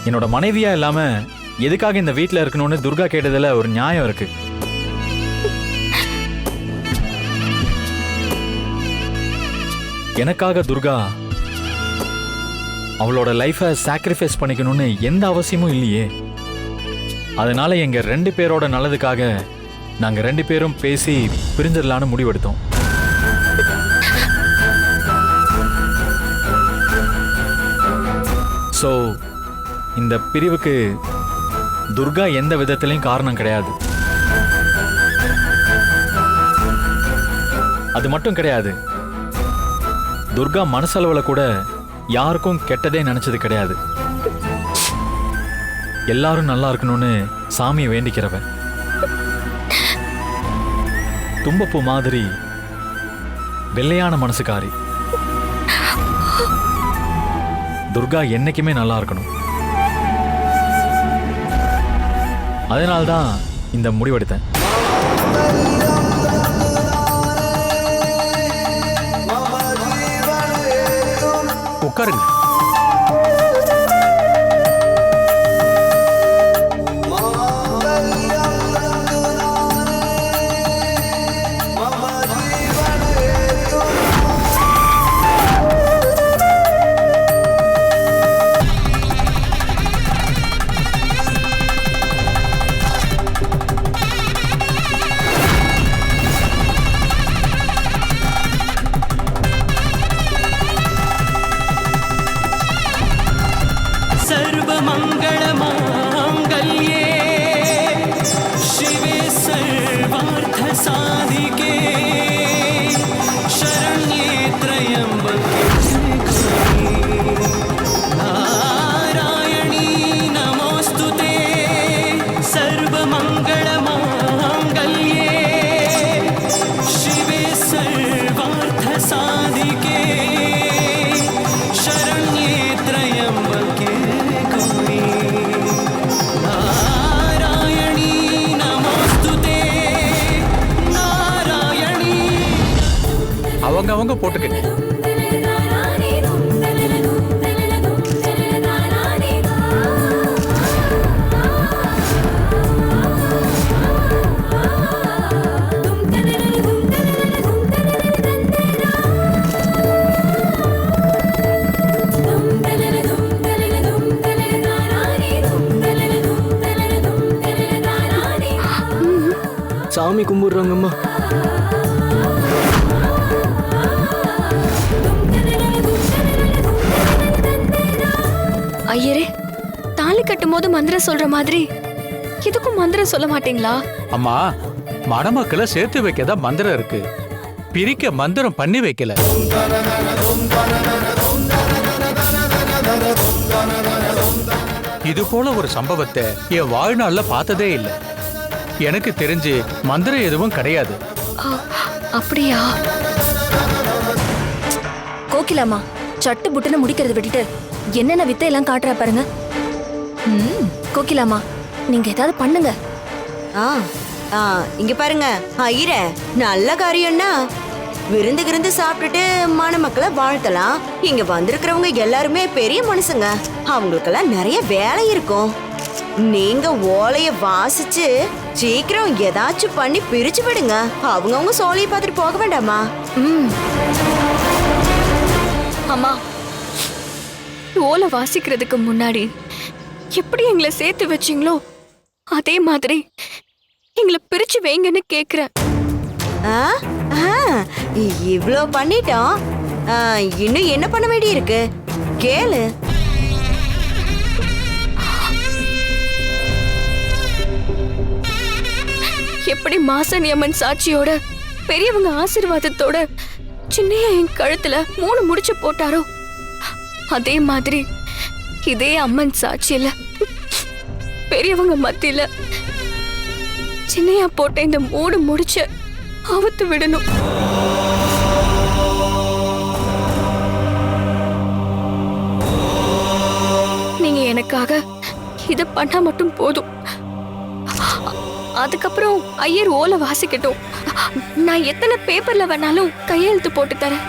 என்னோட மனைவியா இல்லாம எதுக்காக இந்த வீட்டில் இருக்கணும்னு துர்கா கேட்டதுல ஒரு நியாயம் இருக்கு. எனக்காக துர்கா அவளோட லைஃபை சாக்ரிஃபைஸ் பண்ணிக்கணும்னு எந்த அவசியமும் இல்லையே. அதனால எங்க 2 பேரோட நல்லதுக்காக நாங்க 2 பேரும் பேசி பிரிஞ்சிடலான்னு முடிவெடுத்தோம். ஸோ இந்த பிரிவுக்கு துர்கா எந்த விதத்திலையும் காரணம் கிடையாது. அது மட்டும் கிடையாது, துர்கா மனசளவுல கூட யாருக்கும் கெட்டதே நினைச்சது கிடையாது. எல்லாரும் நல்லா இருக்கணும்னு சாமியை வேண்டிக்கிறவ. தும்பப்பூ மாதிரி வெள்ளையான மனசுக்காரி. துர்கா என்னைக்குமே நல்லா இருக்கணும். அதனால்தான் இந்த முடிவெடுத்தேன். உட்காருங்க. அவங்க போட்டுக்கங்க. சாமி கும்பிடுறாங்கம்மா. ஐயரே, தாலி கட்டும் போது மந்திரம் சொல்ற மாதிரி இதுக்கும் மந்திரம் சொல்ல மாட்டீங்களா? அம்மா, மணமக்களை சேர்த்து வைக்கதான் மந்திரம் இருக்கு, பிரிக்க மந்திரம் பண்ணி வைக்கல. இது போல ஒரு சம்பவத்தை என் வாழ்நாள்ல பார்த்ததே இல்லை. எனக்கு தெரிஞ்சு மந்திரம் எதுவும் கிடையாது. அப்படியா? கோகிலாமா, சட்டு புட்டுன்னு முடிக்கிறத விட்டுட்டு என்னென்ன வித்தை எல்லாம் காட்டுறா பாருங்க. கோகிலாமா, நீங்க ஏதாவது பண்ணுங்க. இங்க பாருங்க ஐயர, நல்ல காரியம்னா விருந்து சாப்பிட்டுட்டு மணமக்களை வாழ்த்தலாம். இங்க வந்திருக்கிறவங்க எல்லாருமே பெரிய மனுஷங்க, அவங்களுக்கெல்லாம் நிறைய வேலை இருக்கும். நீங்க ஓலைய வாசிச்சு சீக்கிரம் ஏதாச்சும் பண்ணி பிரிச்சு விடுங்க. அவங்கவுங்க சோலையை பார்த்துட்டு போக வேண்டாமா? அம்மா, ஓலை வாசிக்கிறதுக்கு முன்னாடி எப்படி எங்களை சேர்த்து வச்சீங்களோ அதே மாதிரி எங்களை பிரிச்சு வைங்கன்னு கேக்குறேன். இவ்ளோ பண்ணிட்டோம், இன்னும் என்ன பண்ண வேண்டி இருக்கு கேளு. எப்படி மாசனியம்மன் சாட்சியோட பெரியவங்க ஆசீர்வாதத்தோட சின்னையா என் கழுத்துல 3 முடிச்சு போட்டாரோ அதே மாதிரி இதே அம்மன் சாட்சியில பெரியவங்க மத்தியில சின்னையா போட்ட இந்த 3 முடிச்ச அவுத்து விடணும். நீங்க எனக்காக இத பண்ணா மட்டும் போதும். அதுக்கப்புறம் ஐயர் ஓலை வாசிக்கட்டும். நான் எத்தனை பேப்பர்ல வேணாலும் கையெழுத்து போட்டு தரேன்.